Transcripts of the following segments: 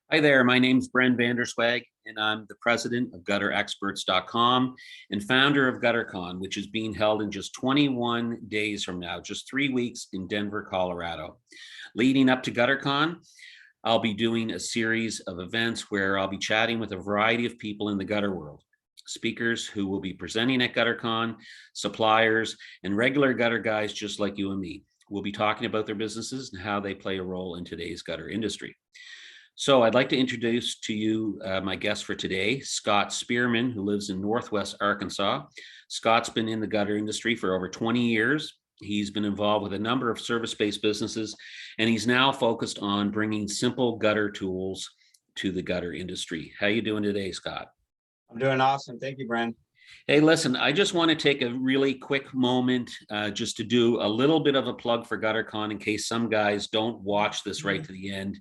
Hi there, my name's Bren Vanderswag, and I'm the president of Gutter-Experts.com and founder of GutterCon, which is being held in just 21 days from now, just 3 weeks in Denver, Colorado. Leading up to GutterCon, I'll be doing a series of events where I'll be chatting with a variety of people in the gutter world. Speakers who will be presenting at GutterCon, suppliers, and regular gutter guys just like you and me. We'll be talking about their businesses and how they play a role in today's gutter industry. So I'd like to introduce to you my guest for today, Scott Spearman, who lives in Northwest Arkansas. Scott's been in the gutter industry for over 20 years. He's been involved with a number of service-based businesses, and he's now focused on bringing simple gutter tools to the gutter industry. How you doing today, Scott? I'm doing awesome. Thank you, Bren. Hey, listen, I just want to take a really quick moment just to do a little bit of a plug for GutterCon in case some guys don't watch this right to the end.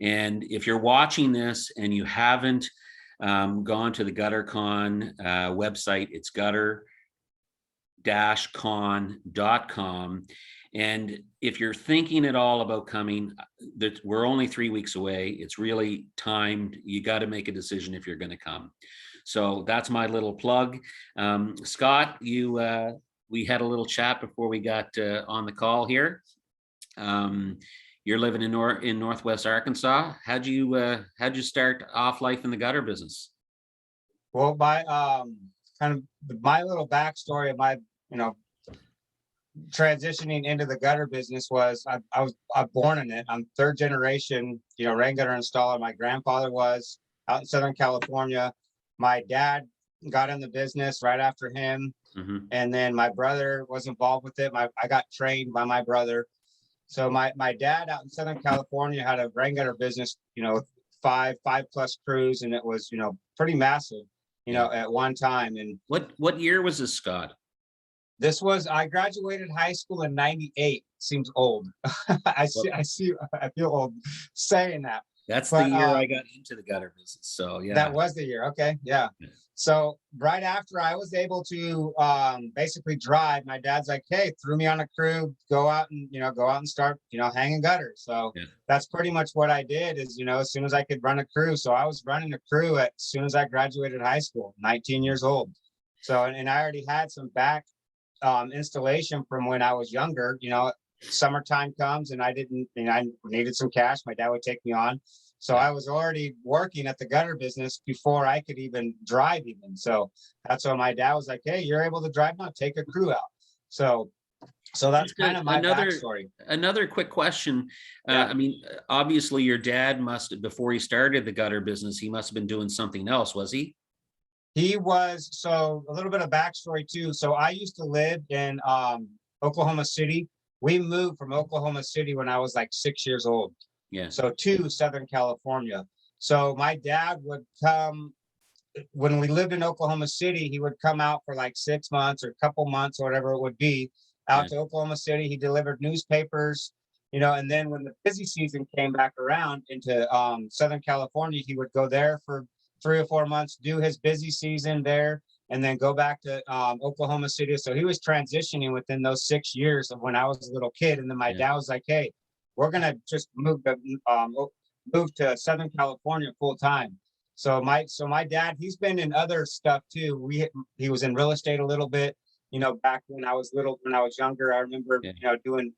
And if you're watching this and you haven't gone to the GutterCon website, it's gutter-con.com. And if you're thinking at all about coming, we're only 3 weeks away. It's really timed. You got to make a decision if you're going to come. So that's my little plug. Scott, we had a little chat before we got on the call here. You're living in Northwest Arkansas. How'd you start off life in the gutter business? Well, my my little backstory of my transitioning into the gutter business was I was born in it. I'm third generation rain gutter installer. My grandfather was out in Southern California. My dad got in the business right after him. And then my brother was involved with it. I got trained by my brother. So my dad out in Southern California had a rain gutter business, five plus crews, and it was, pretty massive, at one time. And what year was this, Scott? I graduated high school in 98. Seems old. I feel old saying that. That's the year I got into the gutter business. So yeah. That was the year. Okay. Yeah. So right after I was able to basically drive, my dad's like, hey, threw me on a crew, go out and start, hanging gutters. So that's pretty much what I did is, as soon as I could run a crew. So I was running a crew as soon as I graduated high school, 19 years old. So, and I already had some back installation from when I was younger. Summertime comes and I needed some cash. My dad would take me on. So I was already working at the gutter business before I could even drive even. So that's why my dad was like, hey, you're able to drive now, take a crew out. So that's kind of my backstory. Another quick question. I mean, obviously your dad before he started the gutter business, he must have been doing something else, was he? He was. So a little bit of backstory too. So I used to live in Oklahoma City. We moved from Oklahoma City when I was like 6 years old. Yeah. So to Southern California. So my dad would come when we lived in Oklahoma City. He would come out for like 6 months or a couple months or whatever it would be out to Oklahoma City. He delivered newspapers, and then when the busy season came back around into Southern California, he would go there for 3 or 4 months, do his busy season there, and then go back to Oklahoma City. So he was transitioning within those 6 years of when I was a little kid. And then my dad was like, hey, we're going to just move to Southern California full time. So my dad, he's been in other stuff too. He was in real estate a little bit, back when I was younger. I remember, doing,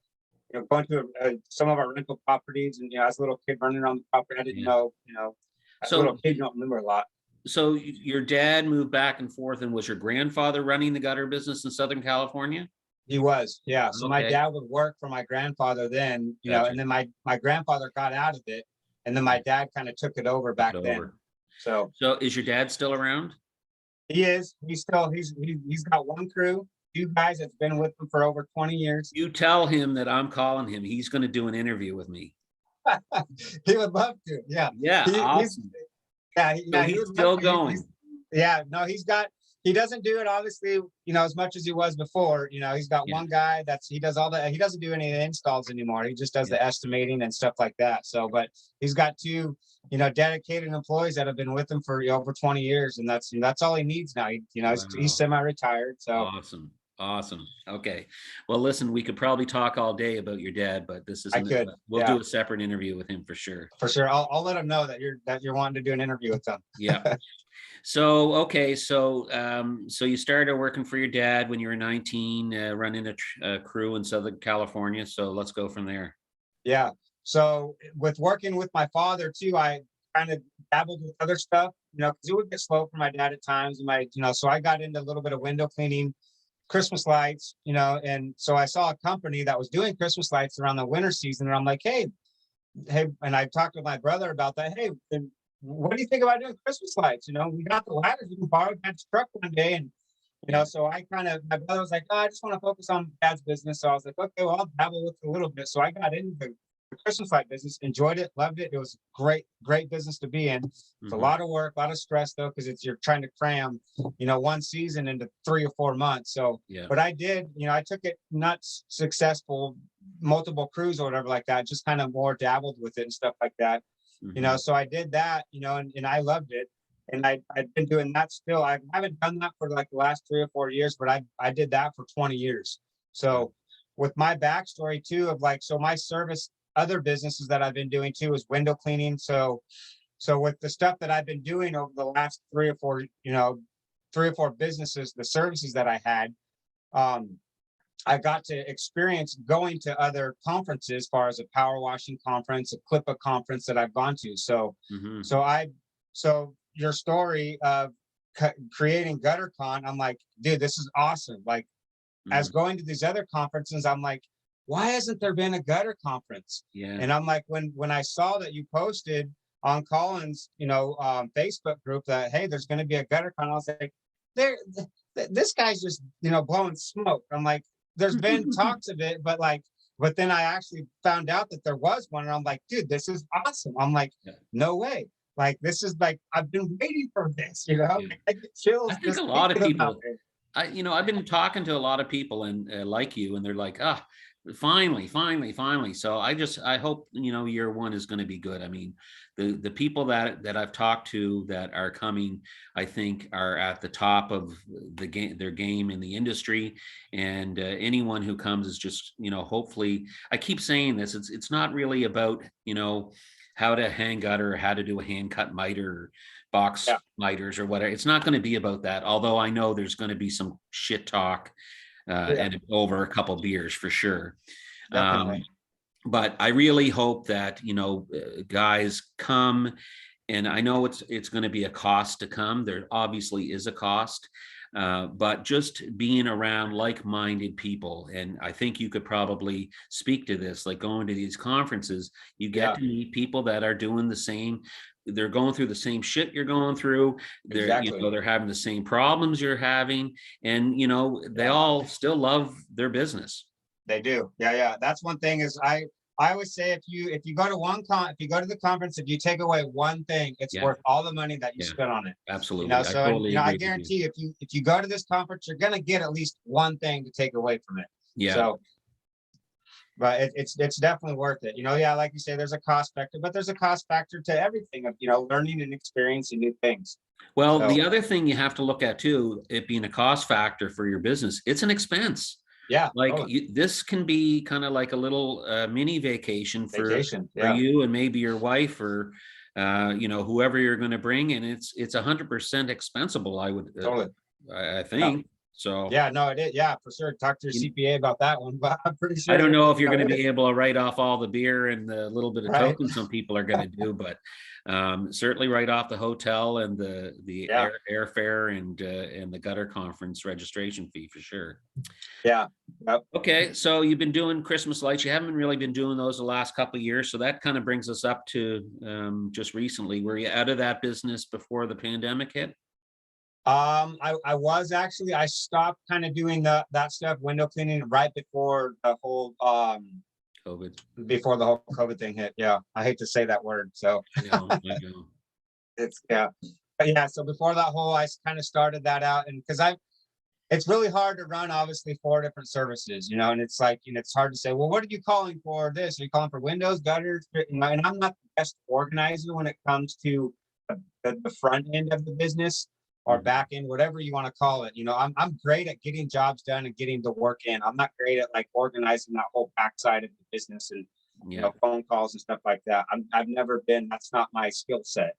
going to some of our rental properties and, as a little kid running around the property. I didn't know, as a little kid, you don't remember a lot. So your dad moved back and forth, and was your grandfather running the gutter business in Southern California? He was, yeah. So my dad would work for my grandfather then, and then my grandfather got out of it, and then my dad kind of took it over back then. So is your dad still around? He is. He's got one crew, 2 guys that's been with him for over 20 years. You tell him that I'm calling him. He's going to do an interview with me. He would love to. Yeah. Yeah. Awesome. He's still going. He doesn't do it obviously, as much as he was before. He's got one guy he doesn't do any installs anymore. He just does the estimating and stuff like that. So, but he's got 2, dedicated employees that have been with him for over 20 years, and that's all he needs now. He's semi-retired. So awesome. Awesome. Okay. Well, listen, we could probably talk all day about your dad, but this I isn't, could, we'll yeah, do a separate interview with him for sure. for sure. I'll let them know that you're wanting to do an interview with them. Yeah. So, okay. So you started working for your dad when you were 19, running a crew in Southern California. So let's go from there. Yeah. So with working with my father too, I kind of dabbled with other stuff, because it would get slow for my dad at times. And so I got into a little bit of window cleaning, Christmas lights, and so I saw a company that was doing Christmas lights around the winter season. And I'm like, hey, and I talked with my brother about that. Hey, then what do you think about doing Christmas lights? We got the ladders, we can borrow Dad's truck one day. And Yeah. so my brother was like, oh, I just want to focus on Dad's business. So I was like, okay, well, I'll dabble with it a little bit. So I got into the Christmas light business, enjoyed it, loved it. It was great business to be in. It's a Mhm. lot of work, a lot of stress though, because you're trying to cram, one season into 3 or 4 months. So, Yeah. but I did, I took it not successful, multiple crews or whatever like that, just kind of more dabbled with it and stuff like that. Mhm. So I did that, and I loved it. And I've been doing that still. I haven't done that for like the last 3 or 4 years, but I did that for 20 years. So with my backstory too, of like, so my service, other businesses that I've been doing too is window cleaning. So with the stuff that I've been doing over the last 3 or 4 businesses, the services that I had, um, I got to experience going to other conferences, as far as a power washing conference, a clippa conference that I've gone to. So, Mhm. so I, so your story of creating GutterCon, I'm like, dude, this is awesome. Like, as Mhm. going to these other conferences, I'm like, why hasn't there been a gutter conference? Yeah. And I'm like, when I saw that you posted on Collins, Facebook group that, hey, there's going to be a gutter con, I was like, this guy's just, blowing smoke. I'm like, there's been talks of it, but then I actually found out that there was one, and I'm like, dude, this is awesome. I'm like, Yeah. no way. Like, this is like, I've been waiting for this, Yeah. like, I get chills I think a just lot of thinking about people, it. I've been talking to a lot of people and like you, and they're like, ah, finally. So I hope, year one is going to be good. I mean, the people that I've talked to that are coming, I think are at the top of their game in the industry. And anyone who comes is just, hopefully, I keep saying this, it's not really about, how to hang gutter or how to do a hand cut miter, box Yeah, miters or whatever. It's not going to be about that. Although I know there's going to be some shit talk yeah, and over a couple beers for sure. definitely. But I really hope that guys come, and I know it's going to be a cost to come. There obviously is a cost, but just being around like-minded people, and I think you could probably speak to this, like going to these conferences, you get Yeah, to meet people that are doing the same. They're going through the same shit you're going through. exactly. They're having the same problems you're having, and they Yeah, all still love their business. they do. Yeah, yeah. That's one thing is I always say, if you go to if you go to the conference, if you take away one thing, it's Yeah, worth all the money that you yeah, spent on it. absolutely. I So, and totally I agree with you. guarantee if you go to this conference, you're gonna get at least one thing to take away from it. Yeah. So, but it's definitely worth it. Yeah, like you say, there's a cost factor, but there's a cost factor to everything of learning and experiencing new things. Well, So the other thing you have to look at too, it being a cost factor for your business, it's an expense. yeah, Like totally. this can be kind of like a little mini vacation Vacation. for Yeah, you and maybe your wife or whoever you're going to bring, and it's 100% expensible. I would totally. I Yeah. think so. Yeah, no, it is. Yeah, for sure. Talk to your You, CPA about that one, but I'm pretty I sure don't it, know if you're going to it be is. able to write off all the beer and the little bit of Right. token some people are going to do, but certainly write off the hotel and the Yeah. airfare and the gutter conference registration fee for sure. Yeah. Yep. Okay, so you've been doing Christmas lights. You haven't really been doing those the last couple of years, so that kind of brings us up to just recently. Were you out of that business before the pandemic hit? I was actually, I stopped kind of doing that stuff, window cleaning, right COVID. before the whole COVID thing hit. Yeah. I hate to say that word. So I know, I know. it's, yeah. But yeah, so before that whole, I kind of started that out, and because it's really hard to run obviously 4 different services, and it's like, it's hard to say, well, what are you calling for this? Are you calling for windows, gutters? And I'm not the best organizer when it comes to the front end of the business. or back end, whatever you want to call it. I'm great at getting jobs done and getting the work in. I'm not great at like organizing that whole backside of the business and Yeah. phone calls and stuff like that. I've never been. That's not my skill set.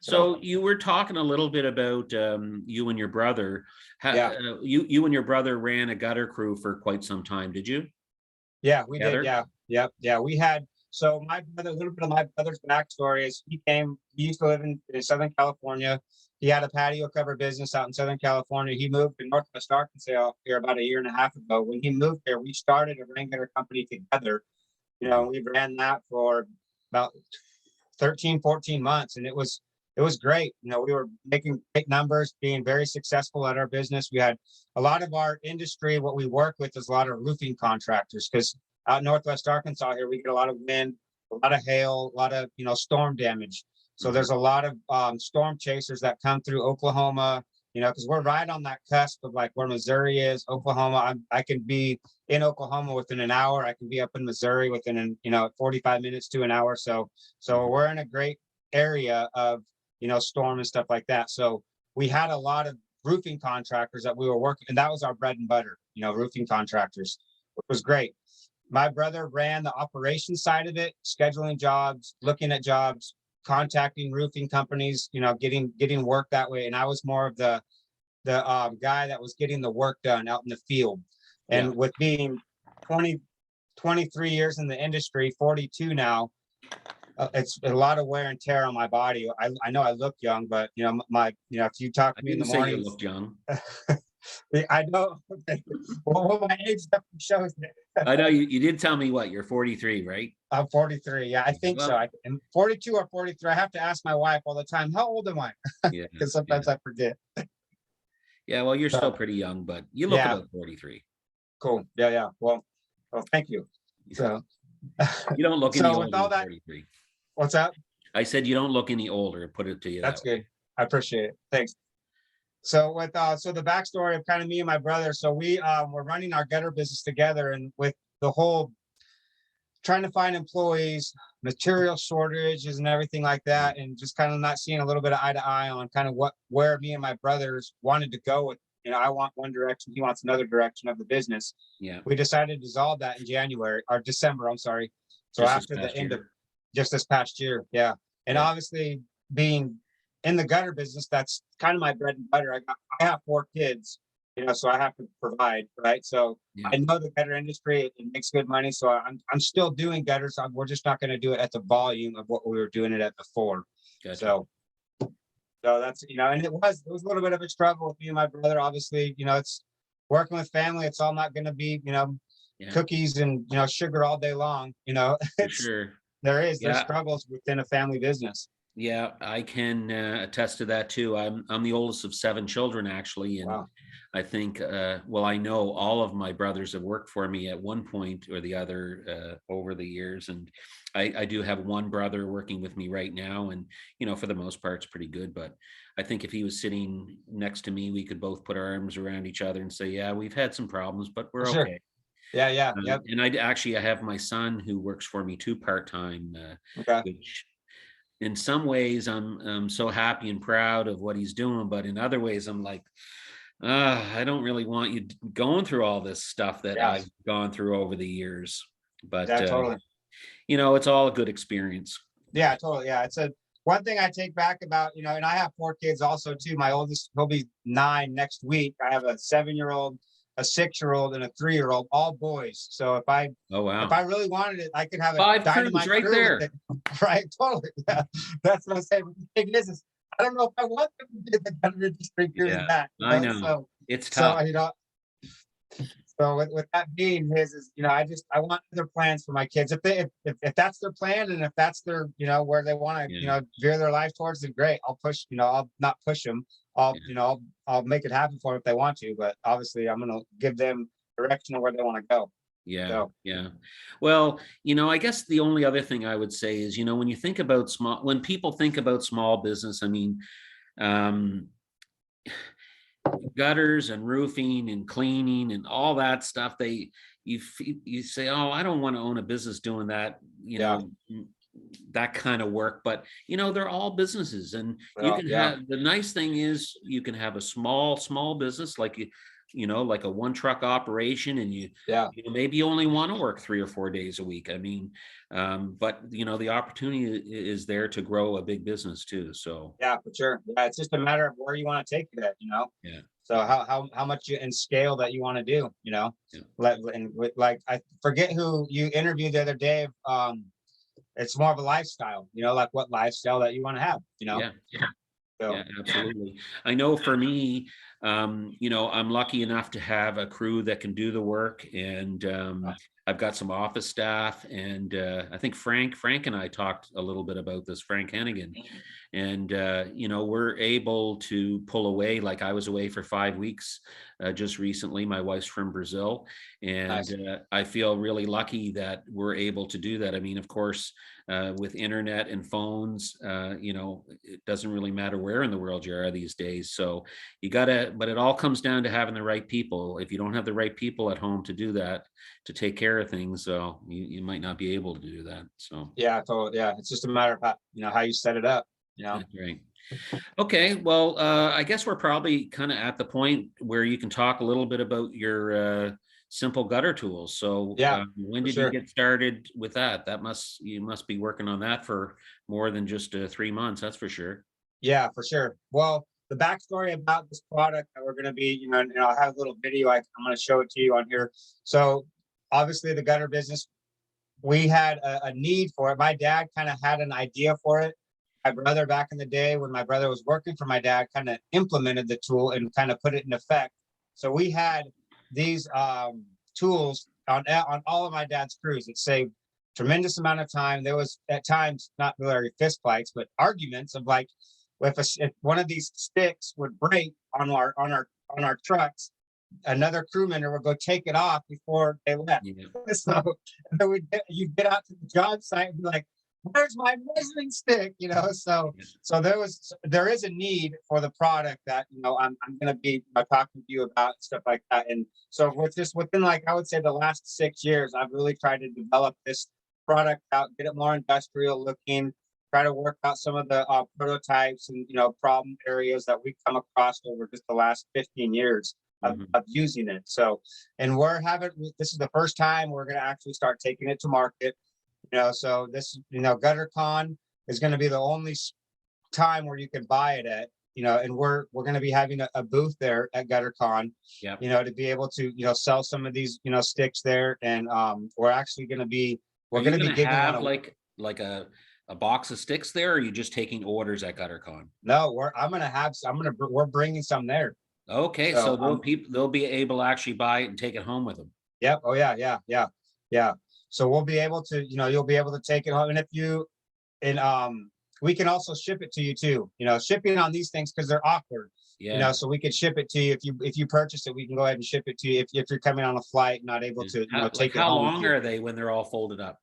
So you were talking a little bit about you and your brother. Yeah. You and your brother ran a gutter crew for quite some time, did you? Yeah, we Together? did. Yeah. Yep. Yeah. We had, so my brother, a little bit of my brother's backstory is he used to live in Southern California. He had a patio cover business out in Southern California. He moved to Northwest Arkansas here about a year and a half ago. When he moved there, we started a rain gutter company together. We ran that for about 13, 14 months, and it was great. We were making great numbers, being very successful at our business. We had a lot of our industry. What we work with is a lot of roofing contractors, because out in Northwest Arkansas here, we get a lot of wind, a lot of hail, a lot of, storm damage. So there's a lot of storm chasers that come through Oklahoma, because we're right on that cusp of like where Missouri is, Oklahoma. I can be in Oklahoma within an hour. I can be up in Missouri within 45 minutes to an hour. So we're in a great area of, storm and stuff like that. So we had a lot of roofing contractors that we were working, and that was our bread and butter, roofing contractors, which was great. My brother ran the operations side of it, scheduling jobs, looking at jobs, contacting roofing companies, getting work that way. And I was more of the guy that was getting the work done out in the field. And Yeah. with being 23 years in the industry, 42 now, it's a lot of wear and tear on my body. I know I look young, but if you talk to me in the morning, you looked young. I know. Well, my age definitely shows it. I know you did tell me what, you're 43, right? I'm 43. Yeah, I think so. I'm 42 or 43. I have to ask my wife all the time, how old am I? Yeah. Because sometimes I forget. Yeah, well, you're So, still pretty young, but you look yeah, about 43. cool. Yeah, yeah. Well, thank you. So, You don't look any so with older all than that, 43. what's up? I said you don't look any older, put it to you That's that way. good. I appreciate it. Thanks. So the backstory of kind of me and my brother. So we're running our gutter business together, and with the whole trying to find employees, material shortages and everything like that, and just kind of not seeing a little bit of eye to eye on kind of where me and my brothers wanted to go with. I want one direction, he wants another direction of the business. Yeah. We decided to dissolve that in January or December, I'm sorry. So Just after the end of just this past year. Yeah. And obviously being in the gutter business, that's kind of my bread and butter. I have 4 kids, so I have to provide, right? So I know the gutter industry, it makes good money. So I'm still doing gutters. We're just not going to do it at the volume of what we were doing it at before. Gotcha. So that's, and it was a little bit of a struggle with me and my brother. Obviously, it's working with family. It's all not going to be, cookies and, sugar all day long, For sure. there's Yeah. struggles within a family business. Yeah, I can attest to that too. I'm the oldest of 7 children, actually, and Wow. I think I know all of my brothers have worked for me at one point or the other over the years, and I do have one brother working with me right now, and for the most part, it's pretty good. But I think if he was sitting next to me, we could both put our arms around each other and say, "Yeah, we've had some problems, but we're Sure. okay." Yeah, yeah, yep. And I have my son who works for me too part-time, Okay. which in some ways I'm so happy and proud of what he's doing, but in other ways I'm like, I don't really want you going through all this stuff that I've gone through over the years. But Yeah, totally. it's all a good experience. Yeah, totally. Yeah, it's one thing I take back about, and I have 4 kids also too. My oldest, he'll be 9 next week. I have a 7-year-old, a 6-year-old, and a 3-year-old, all boys. So if I really wanted it, I could have a 5 dynamite crews right crew there. with it. Right, totally. Yeah, that's what I'm saying. But the thing is I don't know if I want them to be the gutter industry doing that. I know. So, it's tough. So with that being I want other plans for my kids. If that's their plan and if that's their, where they want to, veer their life towards, then great. I'll push, I'll not push them. I'll make it happen for them if they want to, but obviously I'm going to give them direction of where they want to go. Yeah. So. Yeah. Well, I guess the only other thing I would say is, when you think about when people think about small business, I mean, gutters and roofing and cleaning and all that stuff, you say, oh, I don't want to own a business doing that, that kind of work, but they're all businesses, and you Well, can yeah, have, the nice thing is you can have a small business, like like a one truck operation, and yeah, maybe you only want to work 3 or 4 days a week. I mean, but the opportunity is there to grow a big business too. So yeah, for sure. Yeah, it's just a matter of where you want to take it at, yeah, So how much you in scale that you want to do, yeah, like I forget who you interviewed the other day. It's more of a lifestyle, like what lifestyle that you want to have. yeah. So Yeah, absolutely. I know for me, I'm lucky enough to have a crew that can do the work, and I've got some office staff, and I think Frank and I talked a little bit about this, Frank Hennigan, and we're able to pull away. Like, I was away for 5 weeks just recently. My wife's from Brazil, and nice. I feel really lucky that we're able to do that. I mean, of course, with internet and phones, it doesn't really matter where in the world you are these days. So but it all comes down to having the right people. If you don't have the right people at home to do that, to take care of things, so you might not be able to do that. So Yeah, totally. Yeah, it's just a matter of how you set it up. that's right. Okay, well, I guess we're probably kind of at the point where you can talk a little bit about your simple gutter tools. So, Yeah, when for did you sure. get started with that? You must be working on that for more than just 3 months, that's for sure. Yeah, for sure. Well, the backstory about this product that we're going to be, and I'll have a little video. I'm going to show it to you on here. So obviously, the gutter business, we had a need for it. My dad kind of had an idea for it. My brother, back in the day when my brother was working for my dad, kind of implemented the tool and kind of put it in effect. So we had these tools on all of my dad's crews. It saved tremendous amount of time. There was at times not really fist fights, but arguments of like, if one of these sticks would break on our trucks, another crew member would go take it off before they left. Yeah. So you get out to the job site and be like, "Where's my measuring stick?" So there is a need for the product that I'm going to be talking to you about, stuff like that. And so within, like, I would say the last 6 years, I've really tried to develop this product out, get it more industrial looking, try to work out some of the prototypes and problem areas that we've come across over just the last 15 years of, Mhm. of using it. So, and this is the first time we're going to actually start taking it to market. So this, GutterCon is going to be the only time where you can buy it at, and we're going to be having a booth there at GutterCon, Yep. to be able to, sell some of these, sticks there. And we're actually going to be, Are we're you going to be gonna giving one have away. like a box of sticks there, or are you just taking orders at GutterCon? No, we're bringing some there. Okay, so So they'll be able to actually buy it and take it home with them. yep. Oh yeah, yeah, yeah, yeah. So we'll be able to, you'll be able to take it home. And and we can also ship it to you too. Shipping on these things, because they're awkward. Yeah. So we could ship it to you if you purchase it. We can go ahead and ship it to you if you're coming on a flight, not able Yeah. to, Like, take it how home with long you. are they when they're all folded up?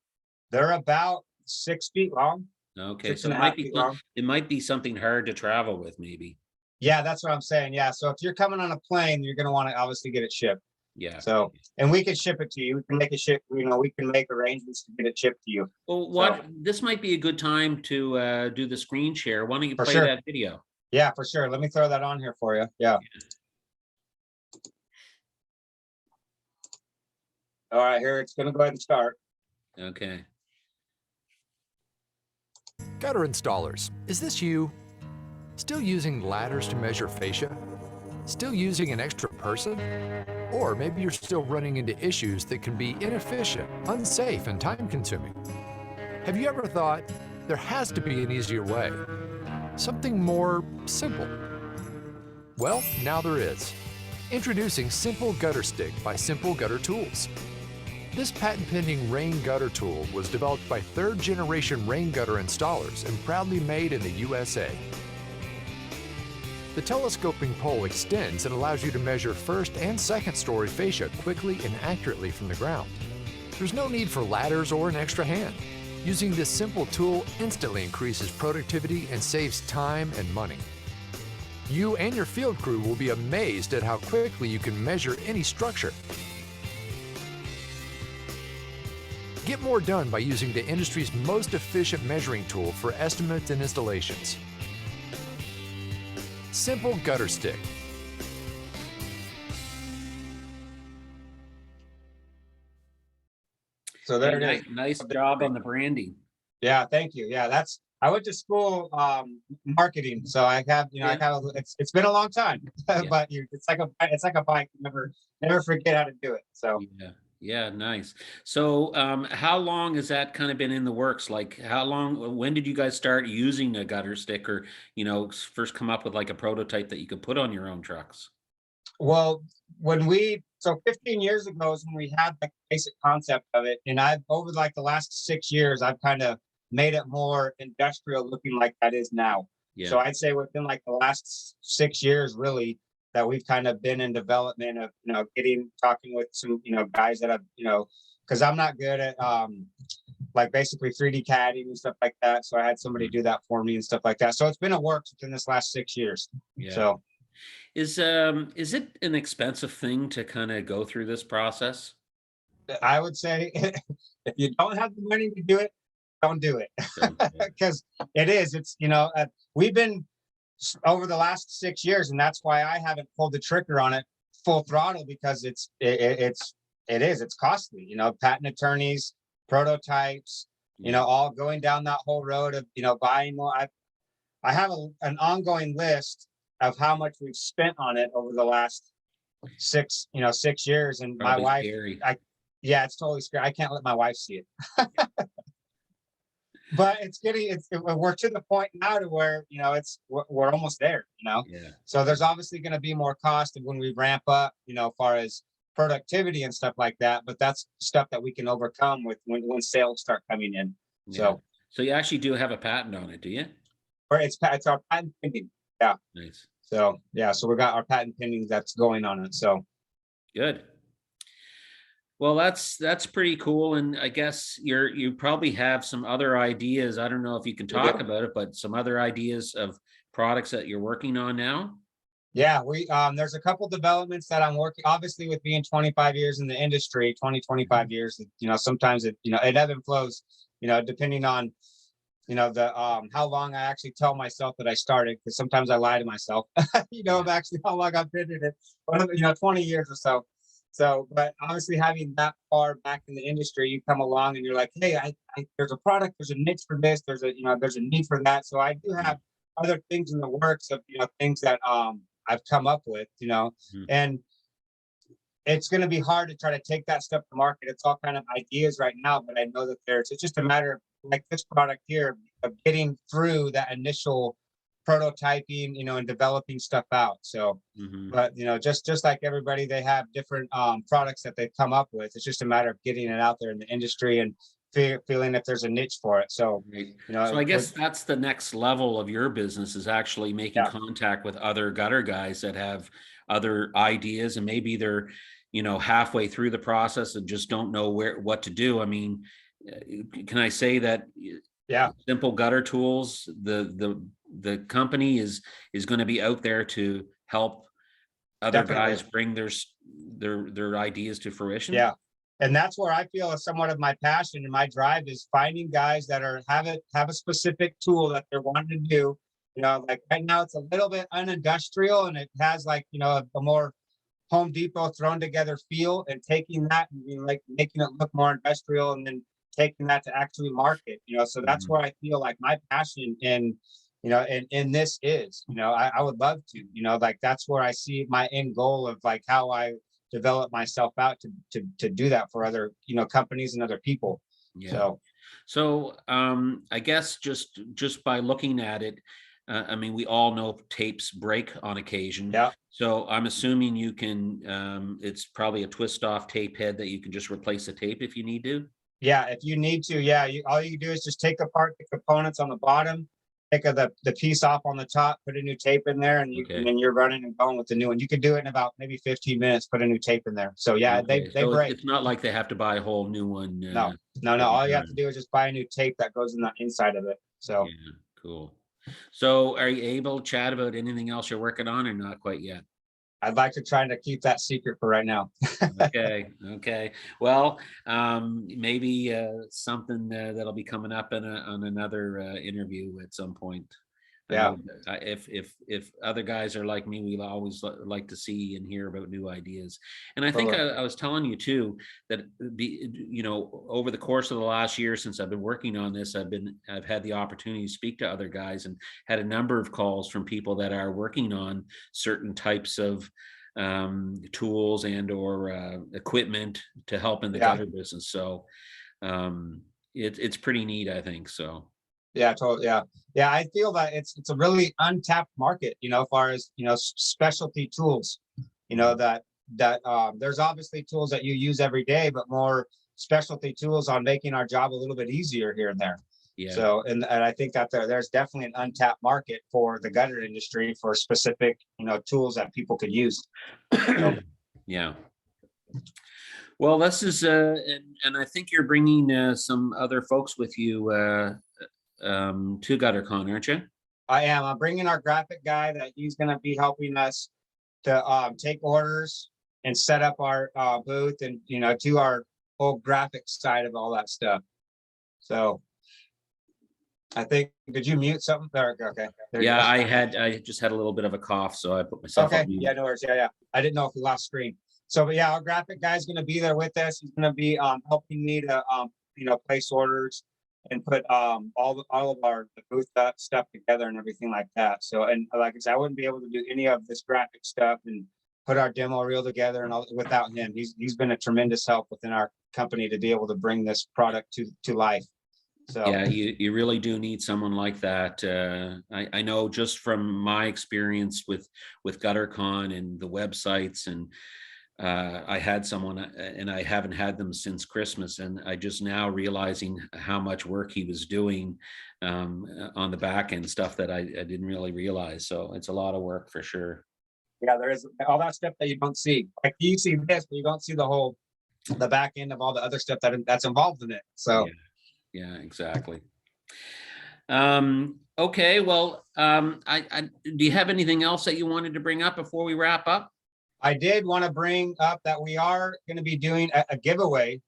They're about 6 feet long, Okay, six so and a half feet long. it might be something hard to travel with, maybe. Yeah, that's what I'm saying. Yeah. So if you're coming on a plane, you're going to want to obviously get it shipped. Yeah. So, and we can ship it to you. We can make it ship. We can make arrangements to get it shipped to you. Well, So this might be a good time to do the screen share. Why don't you for play sure. that video? Yeah, for sure. Let me throw that on here for you. Yeah. All right, here it's going to go ahead and start. Okay. Gutter installers, is this you? Still using ladders to measure fascia? Still using an extra person? Or maybe you're still running into issues that can be inefficient, unsafe, and time-consuming. Have you ever thought, there has to be an easier way? Something more simple? Well, now there is. Introducing Simple Gutter Stick by Simple Gutter Tools. This patent-pending rain gutter tool was developed by third-generation rain gutter installers and proudly made in the USA. The telescoping pole extends and allows you to measure first and second story fascia quickly and accurately from the ground. There's no need for ladders or an extra hand. Using this simple tool instantly increases productivity and saves time and money. You and your field crew will be amazed at how quickly you can measure any structure. Get more done by using the industry's most efficient measuring tool for estimates and installations. Simple Gutter Stick. So there Hey, it is. nice job on the branding. Yeah, thank you. Yeah, I went to school marketing, so I have, I Yeah. have it's been a long time, Yeah. but it's like a bike. Never forget how to do it. So Yeah, yeah, nice. So, how long has that kind of been in the works? Like, how long, when did you guys start using a gutter stick, or, first come up with like a prototype that you could put on your own trucks? well, so 15 years ago is when we had the basic concept of it, and I've over like the last 6 years, I've kind of made it more industrial looking like that is now. Yeah, So I'd say within like the last 6 years, really, that we've kind of been in development of talking with some guys that have because I'm not good at like basically 3D CADing and stuff like that. So I had somebody mhm, do that for me and stuff like that. So it's been a work within this last 6 years. yeah. So Is it an expensive thing to kind of go through this process? I would say if you don't have the money to do it, don't do it Don't, yeah, because we've been over the last 6 years, and that's why I haven't pulled the trigger on it full throttle because it's costly. Patent attorneys, prototypes, yeah. all going down that whole road of buying more. I have an ongoing list of how much we've spent on it over the last 6 years, and my Probably wife, scary. yeah, it's totally scary. I can't let my wife see it. But we're to the point now to where we're almost there. Yeah, So there's obviously going to be more cost when we ramp up, as far as productivity and stuff like that. But that's stuff that we can overcome with when sales start coming in. yeah. So So you actually do have a patent on it, do you? or it's our patent pending. Yeah. Nice. So yeah, so we got our patent pending that's going on it. So Good. Well, that's pretty cool, and I guess you probably have some other ideas. I don't know if you can we do. talk about it, but some other ideas of products that you're working on now? Yeah, we there's a couple developments that I'm working, obviously with being 25 years in the industry, 25 years, sometimes it ebb and flows, depending on the how long I actually tell myself that I started, because sometimes I lie to myself, Yeah. of actually how long I've been in it, but 20 years or so. So, but obviously having that far back in the industry, you come along and you're like, hey, there's a product, there's a niche for this, there's a need for that. So I do Mhm, have other things in the works of things that I've come up with, mhm. and it's going to be hard to try to take that stuff to market. It's all kind of ideas right now, but I know that it's just a matter of like this product here of getting through that initial prototyping, and developing stuff out. So, Mhm. but just like everybody, they have different products that they've come up with. It's just a matter of getting it out there in the industry and feeling if there's a niche for it. So, Right. So I with guess that's the next level of your business, is actually making yeah, contact with other gutter guys that have other ideas, and maybe they're, halfway through the process and just don't know what to do. I mean, can I say that yeah, Simple Gutter Tools, the company is going to be out there to help other definitely. guys bring their ideas to fruition? Yeah. And that's where I feel is somewhat of my passion and my drive is finding guys that have a specific tool that they're wanting to do. Like right now it's a little bit unindustrial and it has like, a more Home Depot thrown together feel, and taking that and like making it look more industrial and then taking that to actually market, so that's Mhm. where I feel like my passion in this is, I would love to, like that's where I see my end goal of like how I develop myself out to do that for other, companies and other people. Yeah. So So, I guess just by looking at it, I mean, we all know tapes break on occasion. yeah. So I'm assuming you can, it's probably a twist off tape head that you can just replace the tape if you need to. Yeah, if you need to, yeah, all you do is just take apart the components on the bottom, take the piece off on the top, put a new tape in there, and Okay. then you're running and going with the new one. You could do it in about maybe 15 minutes, put a new tape in there. So yeah, Okay. they So break. it's not like they have to buy a whole new one, No, no. every All you have to time. do is just buy a new tape that goes in the inside of it. So Yeah. Cool. So are you able to chat about anything else you're working on, or not quite yet? I'd like to try to keep that secret for right now. Okay. Well, maybe something that'll be coming up on another interview at some point. I Yeah. know if other guys are like me, we always like to see and hear about new ideas. And I think Totally. I was telling you too that over the course of the last year since I've been working on this, I've had the opportunity to speak to other guys and had a number of calls from people that are working on certain types of tools and or equipment to help in the Yeah. gutter business. So it's pretty neat, I think. So. Yeah, totally. Yeah. Yeah. I feel that it's a really untapped market, as far as, specialty tools, that there's obviously tools that you use every day, but more specialty tools on making our job a little bit easier here and there. Yeah. So, and I think that there's definitely an untapped market for the gutter industry for specific, tools that people could use. So, Yeah. Well, this is, and I think you're bringing some other folks with you to Gutter-Con, aren't you? I am. I'm bringing our graphic guy that he's going to be helping us to take orders and set up our booth and, do our whole graphic side of all that stuff. So I think, did you mute something there? Okay. There you Yeah, go. I just had a little bit of a cough, so I put myself Okay. on mute. Yeah, no worries. Yeah. I didn't know if we lost screen. So, but yeah, our graphic guy's going to be there with us. He's going to be helping me to, place orders and put all of our booth stuff together and everything like that. So, and like I said, I wouldn't be able to do any of this graphic stuff and put our demo reel together and all without him. He's been a tremendous help within our company to be able to bring this product to life. So yeah, you really do need someone like that. I know just from my experience with Gutter-Con and the websites, and I had someone and I haven't had them since Christmas, and I just now realizing how much work he was doing on the back end stuff that I didn't really realize. So it's a lot of work for sure. yeah, there is all that stuff that you don't see. Like you see this, but you don't see the back end of all the other stuff that's involved in it. So Yeah, exactly. Okay, well, I do you have anything else that you wanted to bring up before we wrap up? I did want to bring up that we are going to be doing a giveaway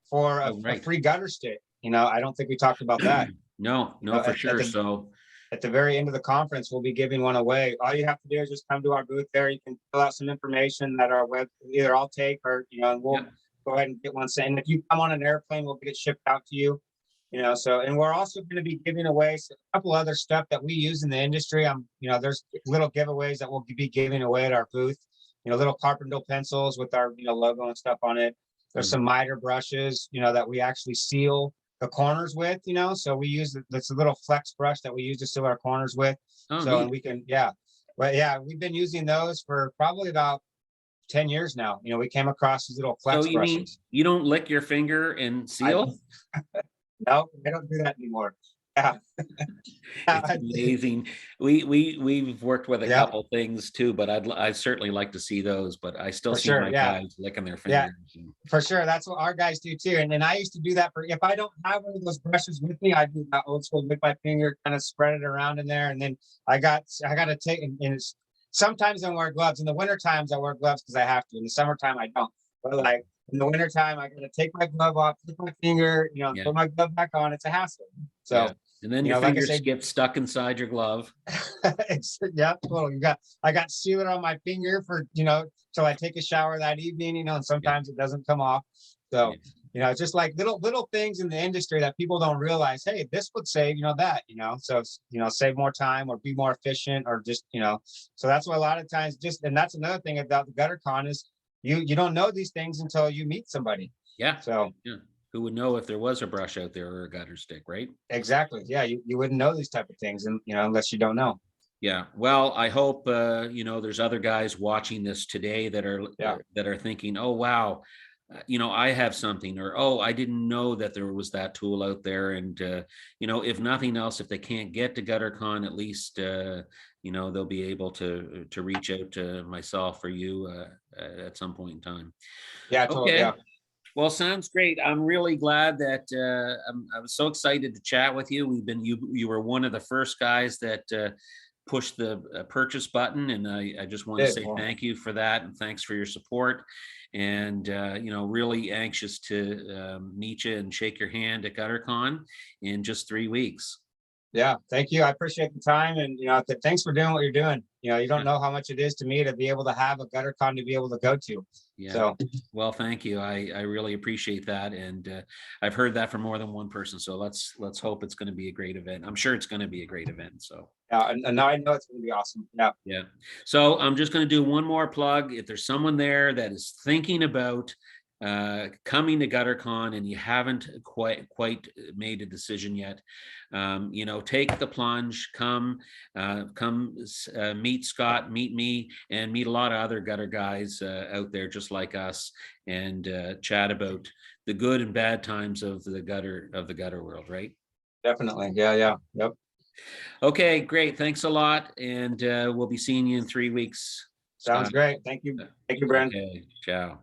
for a Right. free gutter stick. I don't think we talked about that. No, for sure. So at the very end of the conference, we'll be giving one away. All you have to do is just come to our booth there. You can fill out some information that our web either I'll take or, and we'll go ahead and get one sent. And if you come on an airplane, we'll get it shipped out to you. So, and we're also going to be giving away a couple other stuff that we use in the industry. There's little giveaways that we'll be giving away at our booth. Little carpenter pencils with our, logo and stuff on it. There's some miter brushes, that we actually seal the corners with, so we use that's a little flex brush that we use to seal our corners with. And we can, we've been using those for probably about 10 years now. We came across these little flex so you brushes. mean you don't lick your finger and seal? No, I don't do that anymore. Yeah. It's amazing. We've worked with a couple things too, but I'd certainly like to see those, but I still see my guys licking their fingers. Yeah, for sure. That's what our guys do too. And I used to do that if I don't have one of those brushes with me, I do that old school with my finger, kind of spread it around in there. And then I got to take, and it's, sometimes I wear gloves. In the winter times I wear gloves because I have to. In the summertime I don't. But like in the wintertime, I gotta take my glove off, put my finger, put my glove back on. It's a hassle. So and then your fingers get stuck inside your glove. Well, I got sealer on my finger for till I take a shower that evening, and sometimes it doesn't come off. So just like little things in the industry that people don't realize, hey, this would save that, so save more time or be more efficient, or just so that's why a lot of times and that's another thing about the Gutter-Con is you don't know these things until you meet somebody. So who would know if there was a brush out there or a gutter stick, right? Exactly. Yeah, you wouldn't know these type of things, and unless you don't know. Yeah. Well, I hope there's other guys watching this today that are thinking, oh wow, I have something, or oh, I didn't know that there was that tool out there. And if nothing else, if they can't get to Gutter-Con, at least they'll be able to reach out to myself or you at some point in time. Yeah, totally. Okay. Yeah. Well, sounds great. I'm really glad that I was so excited to chat with you. You were one of the first guys that push the purchase button, and I just want to Did. say Well, thank you for that, and thanks for your support. And really anxious to meet you and shake your hand at GutterCon in just 3 weeks. yeah, thank you. I appreciate the time, and thanks for doing what you're doing. You don't know how much it is to me to be able to have a GutterCon to be able to go to. Yeah. So Well, thank you. I really appreciate that, and I've heard that from more than one person. So let's hope it's going to be a great event. I'm sure it's going to be a great event. So yeah, and now I know it's going to be awesome. Yeah, yeah. So I'm just going to do one more plug. If there's someone there that is thinking about coming to GutterCon and you haven't quite made a decision yet, take the plunge. Come meet Scott, meet me, and meet a lot of other gutter guys out there just like us, and chat about the good and bad times of the gutter world, right? definitely. Yeah. Yep. Okay, great. Thanks a lot, and we'll be seeing you in 3 weeks, Sounds Scott. great. Thank you. Thank you, Brent. Okay, ciao.